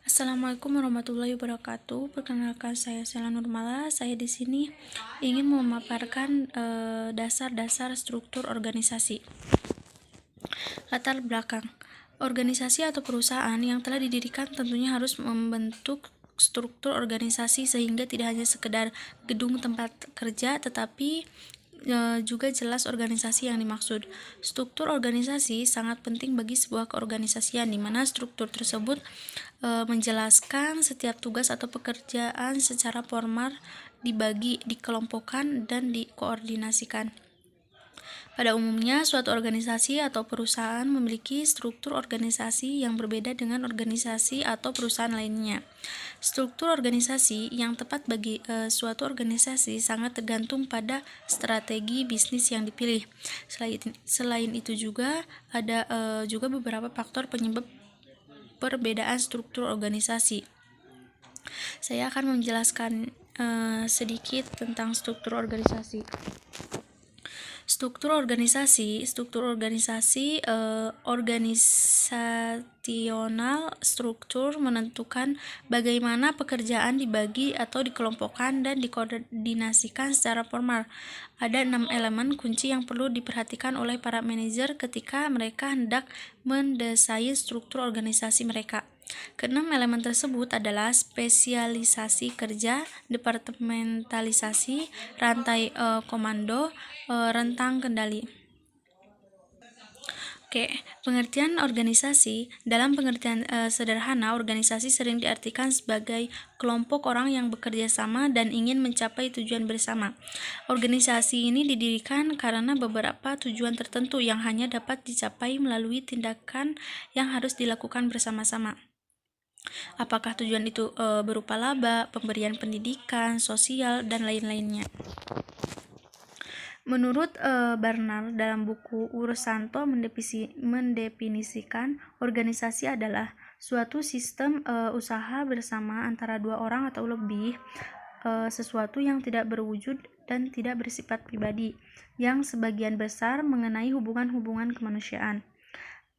Assalamualaikum warahmatullahi wabarakatuh. Perkenalkan, saya Sela Nurmala. Saya di sini ingin memaparkan dasar-dasar struktur organisasi. Latar belakang. Organisasi atau perusahaan yang telah didirikan tentunya harus membentuk struktur organisasi sehingga tidak hanya sekedar gedung tempat kerja, tetapi juga jelas organisasi yang dimaksud. Struktur organisasi sangat penting bagi sebuah keorganisasian, di mana struktur tersebut menjelaskan setiap tugas atau pekerjaan secara formal, dibagi, dikelompokkan, dan dikoordinasikan. Pada umumnya, suatu organisasi atau perusahaan memiliki struktur organisasi yang berbeda dengan organisasi atau perusahaan lainnya. Struktur organisasi yang tepat bagi suatu organisasi sangat tergantung pada strategi bisnis yang dipilih. Selain itu juga ada juga beberapa faktor penyebab perbedaan struktur organisasi. Saya akan menjelaskan sedikit tentang struktur organisasi. Struktur organisasi organisasional struktur menentukan bagaimana pekerjaan dibagi atau dikelompokkan dan dikoordinasikan secara formal. Ada 6 elemen kunci yang perlu diperhatikan oleh para manajer ketika mereka hendak mendesain struktur organisasi mereka. Keenam elemen tersebut adalah spesialisasi kerja, departementalisasi, rantai komando, rentang kendali. Pengertian organisasi. Dalam pengertian sederhana, organisasi sering diartikan sebagai kelompok orang yang bekerja sama dan ingin mencapai tujuan bersama. Organisasi ini didirikan karena beberapa tujuan tertentu yang hanya dapat dicapai melalui tindakan yang harus dilakukan bersama-sama. Apakah tujuan itu berupa laba, pemberian pendidikan, sosial, dan lain-lainnya. Menurut Barnard dalam buku Ursanto mendefinisikan organisasi adalah suatu sistem usaha bersama antara dua orang atau lebih, sesuatu yang tidak berwujud dan tidak bersifat pribadi, yang sebagian besar mengenai hubungan-hubungan kemanusiaan.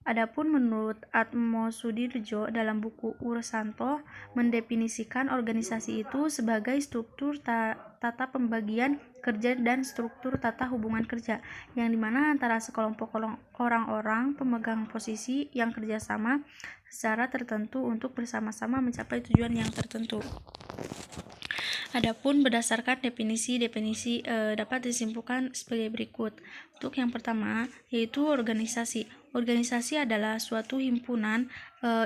Adapun menurut Atmo Sudirjo dalam buku Ursanto mendefinisikan organisasi itu sebagai struktur tata pembagian kerja dan struktur tata hubungan kerja, yang dimana antara sekelompok orang-orang pemegang posisi yang kerjasama secara tertentu untuk bersama-sama mencapai tujuan yang tertentu. Adapun berdasarkan definisi dapat disimpulkan sebagai berikut. Untuk yang pertama, yaitu organisasi. Organisasi adalah suatu himpunan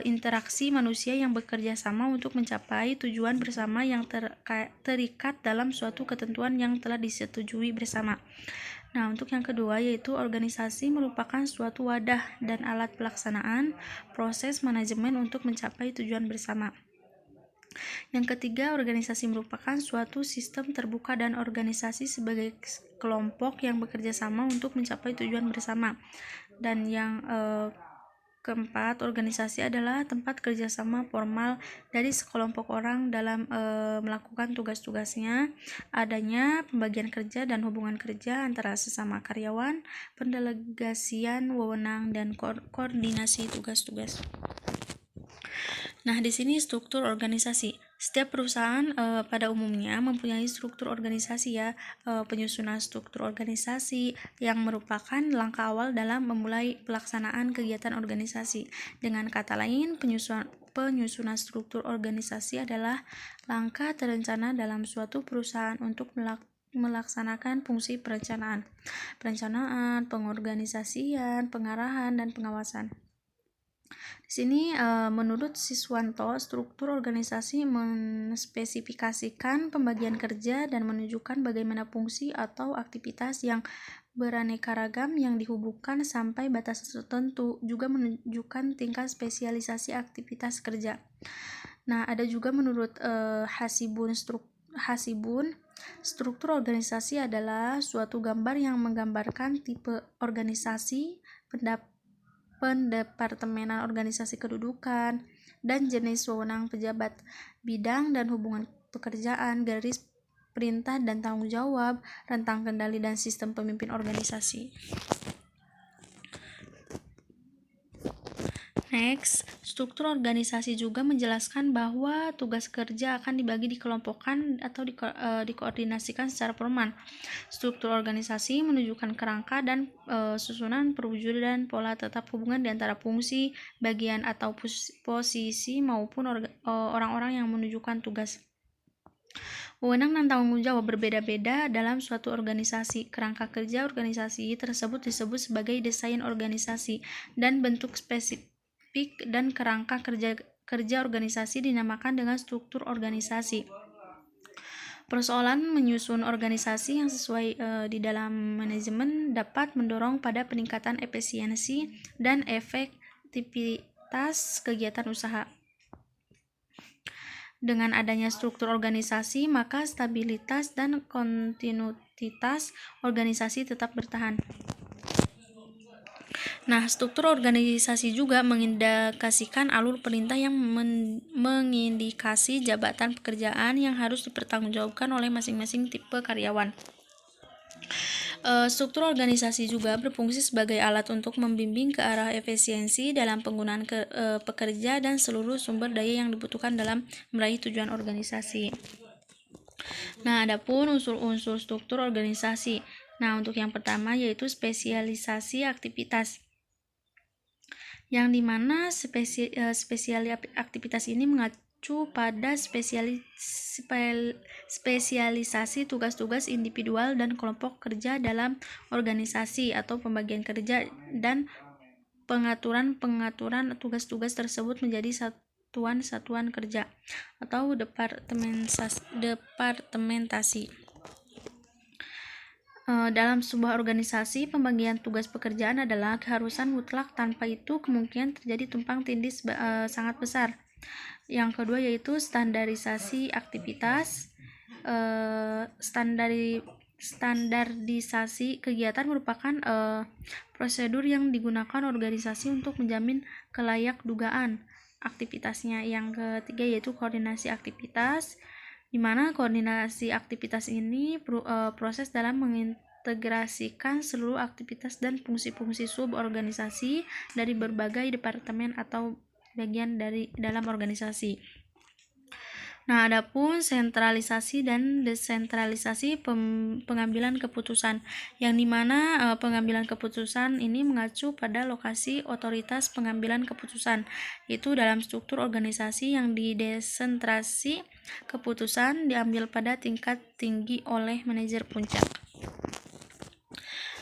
interaksi manusia yang bekerja sama untuk mencapai tujuan bersama yang terikat dalam suatu ketentuan yang telah disetujui bersama. Nah, untuk yang kedua, yaitu organisasi merupakan suatu wadah dan alat pelaksanaan proses manajemen untuk mencapai tujuan bersama. Yang ketiga, organisasi merupakan suatu sistem terbuka dan organisasi sebagai kelompok yang bekerja sama untuk mencapai tujuan bersama. Dan yang keempat, organisasi adalah tempat kerjasama formal dari sekelompok orang dalam melakukan tugas-tugasnya, adanya pembagian kerja dan hubungan kerja antara sesama karyawan, pendelegasian wewenang, dan koordinasi tugas-tugas. Nah, di sini struktur organisasi. Setiap perusahaan pada umumnya mempunyai struktur organisasi penyusunan struktur organisasi yang merupakan langkah awal dalam memulai pelaksanaan kegiatan organisasi. Dengan kata lain, penyusunan struktur organisasi adalah langkah terencana dalam suatu perusahaan untuk melaksanakan fungsi perencanaan, pengorganisasian, pengarahan, dan pengawasan. Di sini menurut Siswanto, struktur organisasi menspesifikasikan pembagian kerja dan menunjukkan bagaimana fungsi atau aktivitas yang beraneka ragam yang dihubungkan sampai batas tertentu, juga menunjukkan tingkat spesialisasi aktivitas kerja. Nah, ada juga menurut Hasibun, struktur organisasi adalah suatu gambar yang menggambarkan tipe organisasi, pendepartemenan organisasi kedudukan, dan jenis wewenang pejabat, bidang dan hubungan pekerjaan, garis perintah dan tanggung jawab, rentang kendali, dan sistem pemimpin organisasi. Next, struktur organisasi juga menjelaskan bahwa tugas kerja akan dibagi dikelompokkan atau dikoordinasikan secara perumahan. Struktur organisasi menunjukkan kerangka dan susunan perwujudan pola tetap hubungan di antara fungsi, bagian atau posisi maupun orang-orang yang menunjukkan tugas. Wewenang dan tanggung jawab berbeda-beda dalam suatu organisasi. Kerangka kerja organisasi tersebut disebut sebagai desain organisasi, dan bentuk spesifik dan kerangka kerja organisasi dinamakan dengan struktur organisasi. Persoalan menyusun organisasi yang sesuai di dalam manajemen dapat mendorong pada peningkatan efisiensi dan efektivitas kegiatan usaha. Dengan adanya struktur organisasi, maka stabilitas dan kontinuitas organisasi tetap bertahan. Nah, struktur organisasi juga mengindikasikan alur perintah yang mengindikasi jabatan pekerjaan yang harus dipertanggungjawabkan oleh masing-masing tipe karyawan. Struktur organisasi juga berfungsi sebagai alat untuk membimbing ke arah efisiensi dalam penggunaan pekerja dan seluruh sumber daya yang dibutuhkan dalam meraih tujuan organisasi. Nah, adapun unsur-unsur struktur organisasi. Nah, untuk yang pertama yaitu spesialisasi aktivitas, yang dimana aktivitas ini mengacu pada spesialisasi tugas-tugas individual dan kelompok kerja dalam organisasi atau pembagian kerja dan pengaturan tugas-tugas tersebut menjadi satuan kerja atau departementasi. Dalam sebuah organisasi, pembagian tugas pekerjaan adalah keharusan mutlak, tanpa itu kemungkinan terjadi tumpang tindih sangat besar. Yang kedua yaitu standarisasi aktivitas. Standarisasi kegiatan merupakan prosedur yang digunakan organisasi untuk menjamin kelayak dugaan aktivitasnya. Yang ketiga yaitu koordinasi aktivitas, di mana koordinasi aktivitas ini proses dalam mengintegrasikan seluruh aktivitas dan fungsi-fungsi suborganisasi dari berbagai departemen atau bagian dalam organisasi. Nah, adapun sentralisasi dan desentralisasi pengambilan keputusan, yang dimana pengambilan keputusan ini mengacu pada lokasi otoritas pengambilan keputusan, yaitu dalam struktur organisasi yang didesentrasi keputusan diambil pada tingkat tinggi oleh manajer puncak.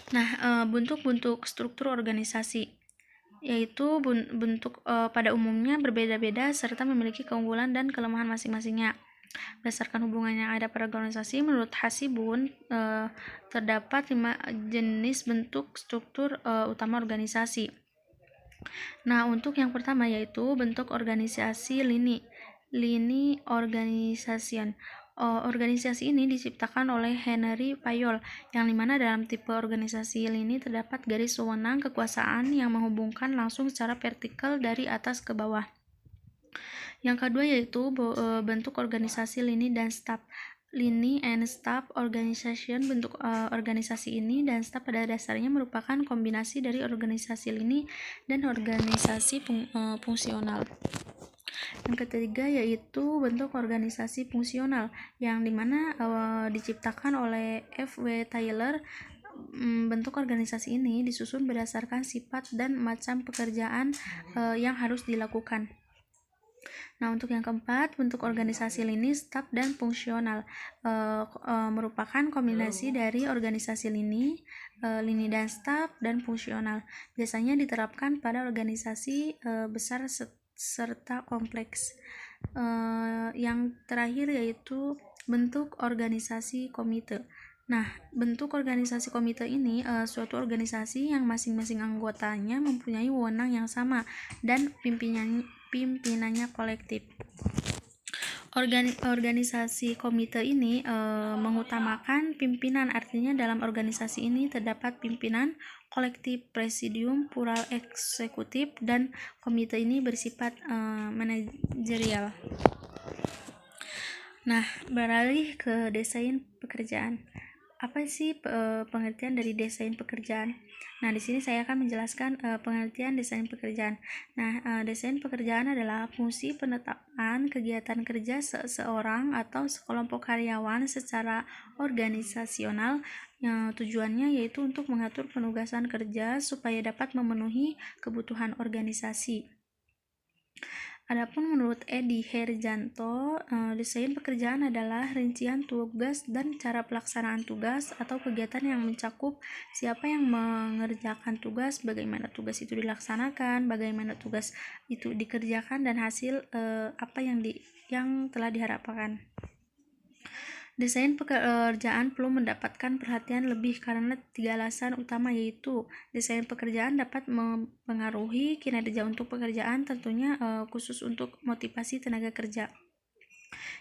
Nah, bentuk-bentuk struktur organisasi yaitu bentuk pada umumnya berbeda-beda serta memiliki keunggulan dan kelemahan masing-masingnya. Berdasarkan hubungan yang ada pada organisasi, menurut Hasibun terdapat 5 jenis bentuk struktur utama organisasi. Nah, untuk yang pertama yaitu bentuk organisasi lini organisation. Organisasi ini diciptakan oleh Henry Fayol, yang dimana dalam tipe organisasi lini terdapat garis wewenang kekuasaan yang menghubungkan langsung secara vertikal dari atas ke bawah. Yang kedua yaitu bentuk organisasi lini dan staf. Lini and staff organization. Bentuk organisasi ini dan staf pada dasarnya merupakan kombinasi dari organisasi lini dan organisasi fungsional. Yang ketiga yaitu bentuk organisasi fungsional, yang dimana diciptakan oleh F.W. Taylor. Bentuk organisasi ini disusun berdasarkan sifat dan macam pekerjaan yang harus dilakukan. Nah, untuk yang keempat, bentuk organisasi lini, staf, dan fungsional merupakan kombinasi dari organisasi lini dan staf, dan fungsional. Biasanya diterapkan pada organisasi besar serta kompleks. Yang terakhir yaitu bentuk organisasi komite. Nah, bentuk organisasi komite ini suatu organisasi yang masing-masing anggotanya mempunyai wewenang yang sama dan pimpinannya kolektif. Organisasi komite ini mengutamakan pimpinan, artinya dalam organisasi ini terdapat pimpinan, kolektif, presidium, plural, eksekutif, dan komite ini bersifat manajerial. Nah, beralih ke desain pekerjaan. Apa sih pengertian dari desain pekerjaan? Nah, di sini saya akan menjelaskan pengertian desain pekerjaan. Nah, desain pekerjaan adalah fungsi penetapan kegiatan kerja seseorang atau sekelompok karyawan secara organisasional. Tujuannya yaitu untuk mengatur penugasan kerja supaya dapat memenuhi kebutuhan organisasi. Adapun menurut Edi Herjanto, desain pekerjaan adalah rincian tugas dan cara pelaksanaan tugas atau kegiatan yang mencakup siapa yang mengerjakan tugas, bagaimana tugas itu dilaksanakan, bagaimana tugas itu dikerjakan, dan hasil apa yang telah diharapkan. Desain pekerjaan perlu mendapatkan perhatian lebih karena 3 alasan utama, yaitu desain pekerjaan dapat mempengaruhi kinerja untuk pekerjaan, tentunya khusus untuk motivasi tenaga kerja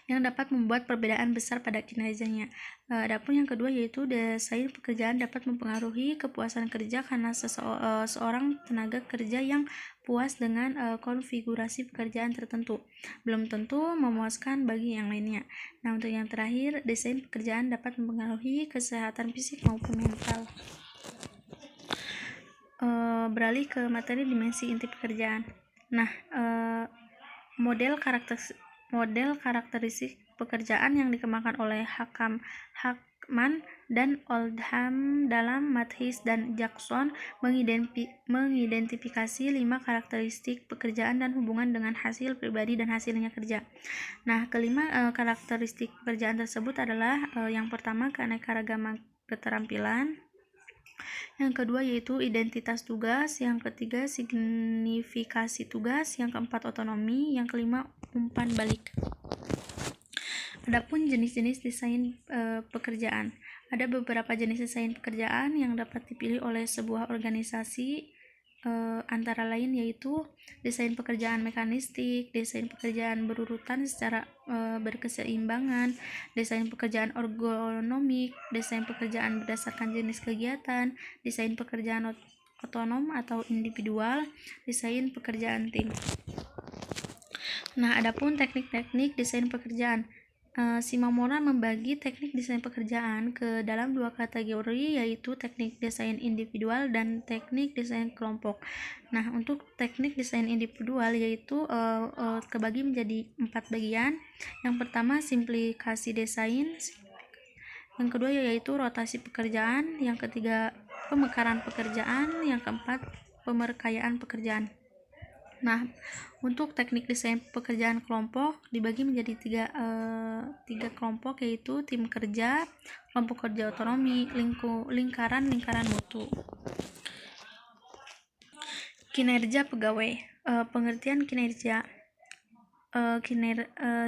yang dapat membuat perbedaan besar pada kinerjanya. Adapun yang kedua yaitu desain pekerjaan dapat mempengaruhi kepuasan kerja karena seorang tenaga kerja yang puas dengan konfigurasi pekerjaan tertentu belum tentu memuaskan bagi yang lainnya. Nah, untuk yang terakhir, desain pekerjaan dapat mempengaruhi kesehatan fisik maupun mental. Beralih ke materi dimensi inti pekerjaan. Nah, model karakteristik pekerjaan yang dikembangkan oleh Hakman dan Oldham dalam Mathis dan Jackson mengidentifikasi 5 karakteristik pekerjaan dan hubungan dengan hasil pribadi dan hasilnya kerja. Nah, kelima karakteristik pekerjaan tersebut adalah yang pertama keanekaragaman keterampilan, yang kedua yaitu identitas tugas, yang ketiga signifikasi tugas, yang keempat otonomi, yang kelima umpan balik. Adapun jenis-jenis desain pekerjaan. Ada beberapa jenis desain pekerjaan yang dapat dipilih oleh sebuah organisasi, antara lain yaitu desain pekerjaan mekanistik, desain pekerjaan berurutan secara berkeseimbangan, desain pekerjaan ergonomik, desain pekerjaan berdasarkan jenis kegiatan, desain pekerjaan otonom atau individual, desain pekerjaan tim. Nah, adapun teknik-teknik desain pekerjaan. Shimomura membagi teknik desain pekerjaan ke dalam 2 kategori, yaitu teknik desain individual dan teknik desain kelompok. Nah, untuk teknik desain individual yaitu kebagi menjadi 4 bagian. Yang pertama simplifikasi desain, yang kedua yaitu rotasi pekerjaan, yang ketiga pemekaran pekerjaan, yang keempat pemerkayaan pekerjaan. Nah, untuk teknik desain pekerjaan kelompok dibagi menjadi tiga kelompok, yaitu tim kerja, kelompok kerja otonomi, lingkaran mutu. Kinerja pegawai. Pengertian kinerja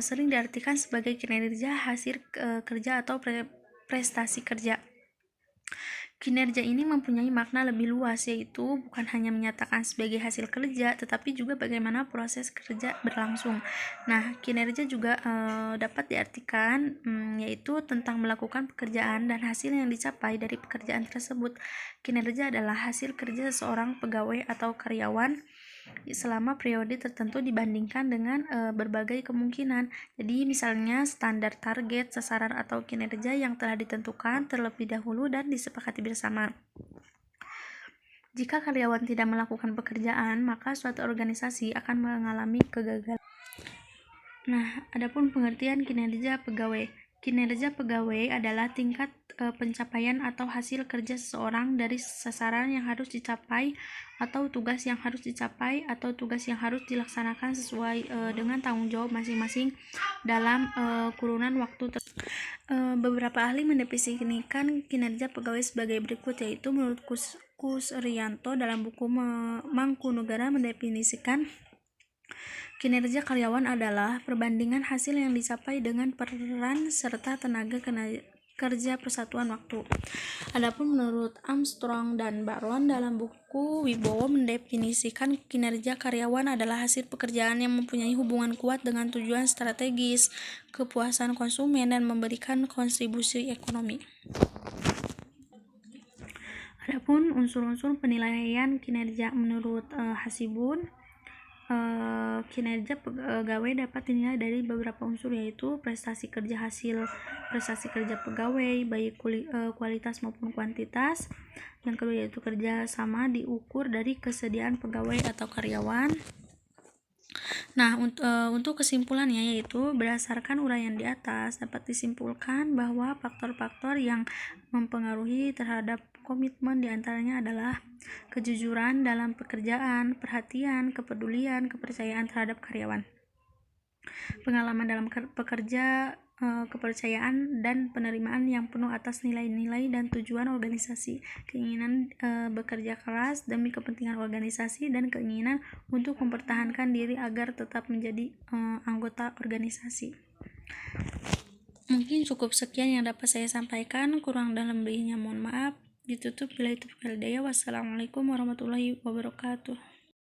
sering diartikan sebagai kinerja hasil kerja atau prestasi kerja. Kinerja ini mempunyai makna lebih luas, yaitu bukan hanya menyatakan sebagai hasil kerja, tetapi juga bagaimana proses kerja berlangsung. Nah, kinerja juga dapat diartikan yaitu tentang melakukan pekerjaan dan hasil yang dicapai dari pekerjaan tersebut. Kinerja adalah hasil kerja seorang pegawai atau karyawan selama periode tertentu dibandingkan dengan berbagai kemungkinan. Jadi misalnya standar target, sasaran atau kinerja yang telah ditentukan terlebih dahulu dan disepakati bersama. Jika karyawan tidak melakukan pekerjaan, maka suatu organisasi akan mengalami kegagalan. Nah, adapun pengertian kinerja pegawai. Kinerja pegawai adalah tingkat pencapaian atau hasil kerja seseorang dari sasaran yang harus dicapai atau tugas yang harus dicapai atau tugas yang harus dilaksanakan sesuai dengan tanggung jawab masing-masing dalam kurungan waktu beberapa ahli mendefinisikan kinerja pegawai sebagai berikut, yaitu menurut Kusrianto dalam buku Mangkunegara mendefinisikan kinerja karyawan adalah perbandingan hasil yang dicapai dengan peran serta tenaga kerja persatuan waktu. Adapun menurut Armstrong dan Baron dalam buku Wibowo mendefinisikan kinerja karyawan adalah hasil pekerjaan yang mempunyai hubungan kuat dengan tujuan strategis, kepuasan konsumen, dan memberikan kontribusi ekonomi. Adapun unsur-unsur penilaian kinerja menurut Hasibun, Kinerja pegawai dapat dinilai dari beberapa unsur, yaitu prestasi kerja pegawai, baik kualitas maupun kuantitas. Yang kedua yaitu kerja sama diukur dari kesediaan pegawai atau karyawan. Nah, untuk kesimpulannya, yaitu berdasarkan uraian di atas dapat disimpulkan bahwa faktor-faktor yang mempengaruhi terhadap komitmen diantaranya adalah kejujuran dalam pekerjaan, perhatian, kepedulian, kepercayaan terhadap karyawan, pengalaman dalam bekerja, kepercayaan dan penerimaan yang penuh atas nilai-nilai dan tujuan organisasi, keinginan bekerja keras demi kepentingan organisasi, dan keinginan untuk mempertahankan diri agar tetap menjadi anggota organisasi. Mungkin cukup sekian yang dapat saya sampaikan, kurang dan lebihnya mohon maaf. Ditutup bila itu hidayah. Wassalamualaikum warahmatullahi wabarakatuh.